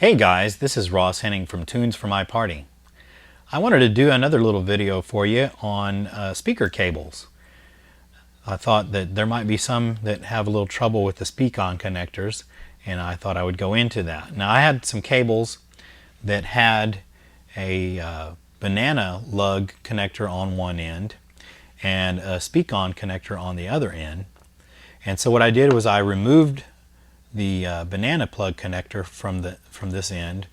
Hey guys, this is Ross Henning from Tunes for My Party. I wanted to do another little video for you on speaker cables. I thought that there might be some that have a little trouble with the Speakon connectors, and I thought I would go into that. Now I had some cables that had a banana lug connector on one end and a Speakon connector on the other end. And so what I did was I removed the banana plug connector from this end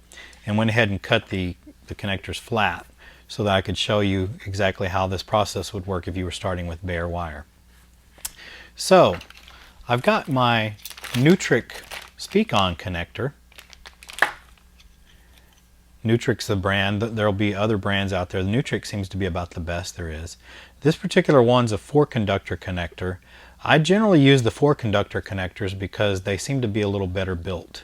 and went ahead and cut the connectors flat so that I could show you exactly how this process would work if you were starting with bare wire. So I've got my Nutric Speakon connector. Nutric's the brand. There'll be other brands out there. The Nutric seems to be about the best there is. This particular one's a 4-conductor connector. I generally use the 4-conductor connectors because they seem to be a little better built.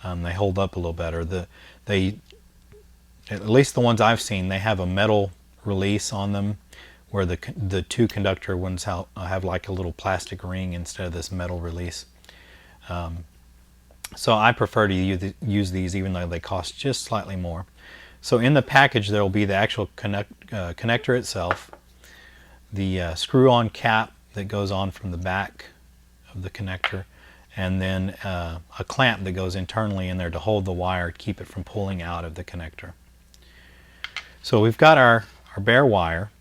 They hold up a little better. At least the ones I've seen, they have a metal release on them, where the 2-conductor ones have like a little plastic ring instead of this metal release. So I prefer to use these even though they cost just slightly more. So in the package there will be the actual connector itself, the screw-on cap that goes on from the back of the connector, and then a clamp that goes internally in there to hold the wire to keep it from pulling out of the connector. So we've got our bare wire.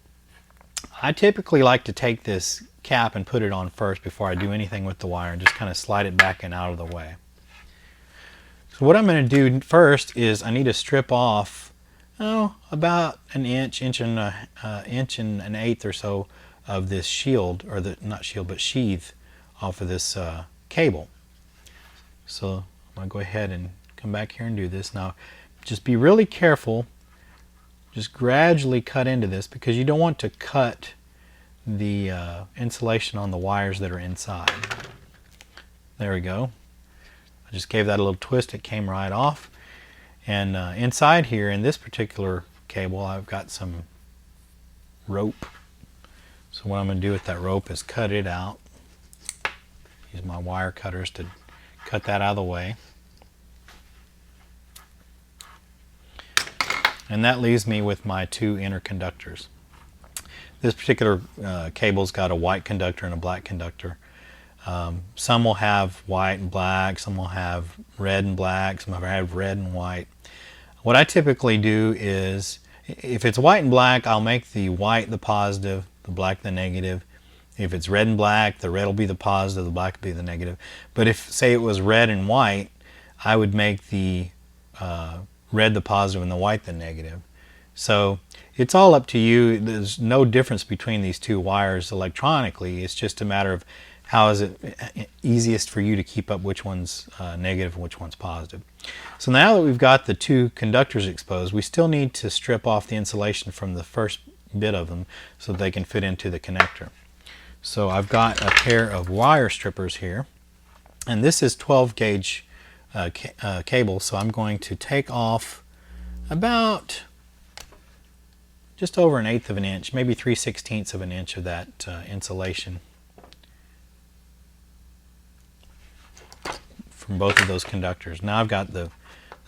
I typically like to take this cap and put it on first before I do anything with the wire and just kind of slide it back and out of the way. So what I'm going to do first is I need to strip off about an inch and an eighth or so of this shield, or not shield but sheath, off of this cable. So I'm going to go ahead and come back here and do this. Now just be really careful, just gradually cut into this because you don't want to cut the insulation on the wires that are inside. There we go. I just gave that a little twist, it came right off. And inside here in this particular cable I've got some rope. So what I'm going to do with that rope is cut it out. Use my wire cutters to cut that out of the way. And that leaves me with my 2 inner conductors. This particular cable's got a white conductor and a black conductor. Some will have white and black, some will have red and black, some will have red and white. What I typically do is, if it's white and black, I'll make the white the positive, the black the negative. If it's red and black, the red will be the positive, the black will be the negative. But if, say, it was red and white, I would make the red the positive and the white the negative. So it's all up to you. There's no difference between these two wires electronically. It's just a matter of how is it easiest for you to keep up which one's negative and which one's positive. So now that we've got the 2 conductors exposed, we still need to strip off the insulation from the first bit of them so that they can fit into the connector. So I've got a pair of wire strippers here, and this is 12 gauge cable, so I'm going to take off about just over 1/8 of an inch, maybe 3/16 of an inch of that insulation from both of those conductors. Now I've got the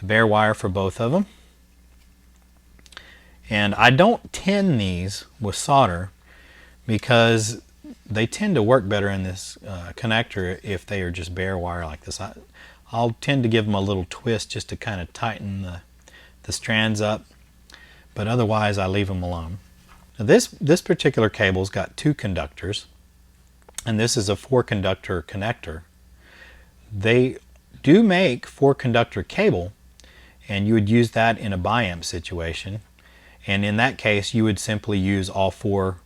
bare wire for both of them, and I don't tin these with solder because they tend to work better in this connector if they are just bare wire like this. I'll tend to give them a little twist just to kind of tighten the strands up, but otherwise I leave them alone. Now this particular cable's got 2 conductors, and this is a 4-conductor connector. They do make 4-conductor cable, and you would use that in a biamp situation, and in that case you would simply use all 4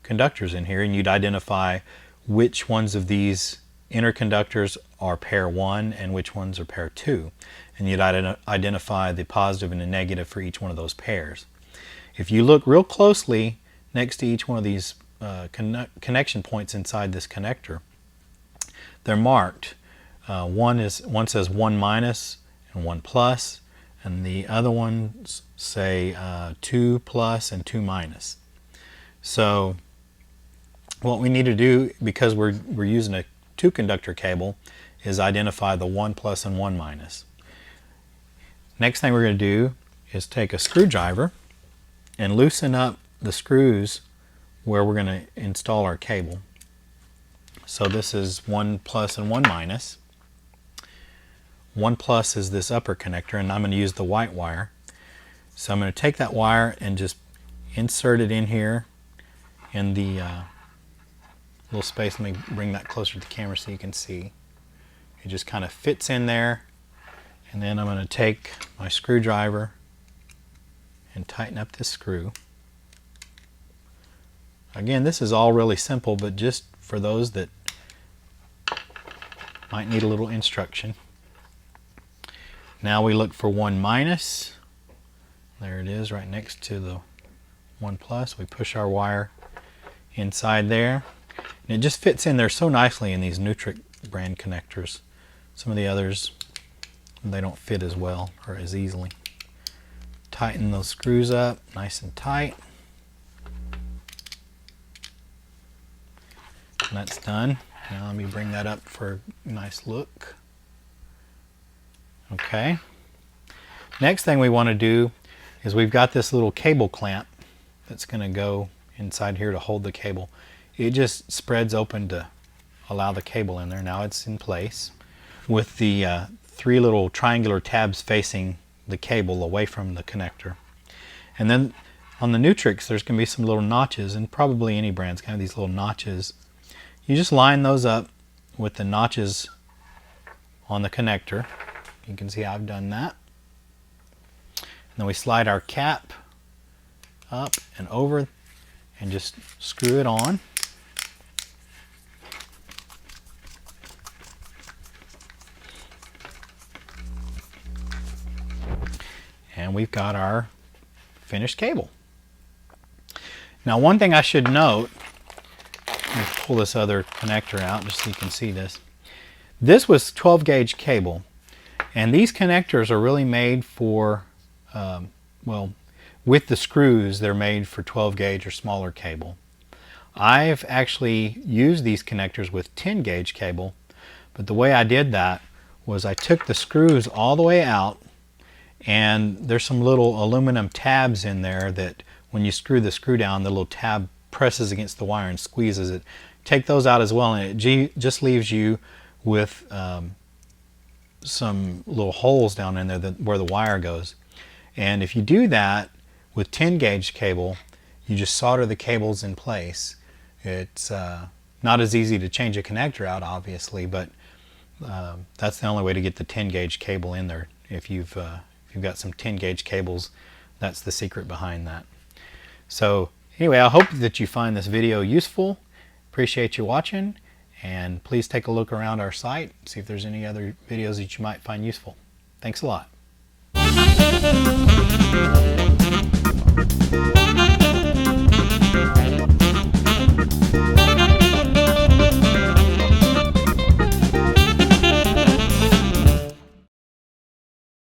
conductors in here, and you'd identify which ones of these inner conductors are pair 1 and which ones are pair 2, and you'd identify the positive and the negative for each one of those pairs. If you look real closely next to each one of these connection points inside this connector, they're marked. One says 1 minus and 1 plus, and the other ones say 2 plus and 2 minus. So what we need to do, because we're using a 2-conductor cable, is identify the 1 plus and 1 minus. Next thing we're going to do is take a screwdriver and loosen up the screws where we're going to install our cable. So this is 1 plus and 1 minus. 1 plus is this upper connector, and I'm going to use the white wire. So I'm going to take that wire and just insert it in here in the little space. Let me bring that closer to the camera so you can see. It just kind of fits in there, and then I'm going to take my screwdriver and tighten up this screw. Again, this is all really simple, but just for those that might need a little instruction. Now we look for 1 minus. There it is, right next to the 1 plus. We push our wire inside there, and it just fits in there so nicely in these Nutric brand connectors. Some of the others, they don't fit as well or as easily. Tighten those screws up nice and tight. And that's done. Now let me bring that up for a nice look. Okay. Next thing we want to do is we've got this little cable clamp that's going to go inside here to hold the cable. It just spreads open to allow the cable in there. Now it's in place with the 3 little triangular tabs facing the cable away from the connector. And then on the Nutrics there's going to be some little notches, and probably any brand's going to have these little notches. You just line those up with the notches on the connector. You can see how I've done that. And then we slide our cap up and over and just screw it on. And we've got our finished cable. Now, one thing I should note, let me pull this other connector out just so you can see this. This was 12 gauge cable, and these connectors are really made for, well, with the screws they're made for 12 gauge or smaller cable. I've actually used these connectors with 10 gauge cable, but the way I did that was I took the screws all the way out, and there's some little aluminum tabs in there that when you screw the screw down, the little tab presses against the wire and squeezes it. Take those out as well, and it just leaves you with some little holes down in there where the wire goes. And if you do that with 10 gauge cable, you just solder the cables in place. It's not as easy to change a connector out, obviously, but that's the only way to get the 10 gauge cable in there. If you've got some 10 gauge cables, that's the secret behind that. So anyway, I hope that you find this video useful. Appreciate you watching, and please take a look around our site, see if there's any other videos that you might find useful. Thanks a lot.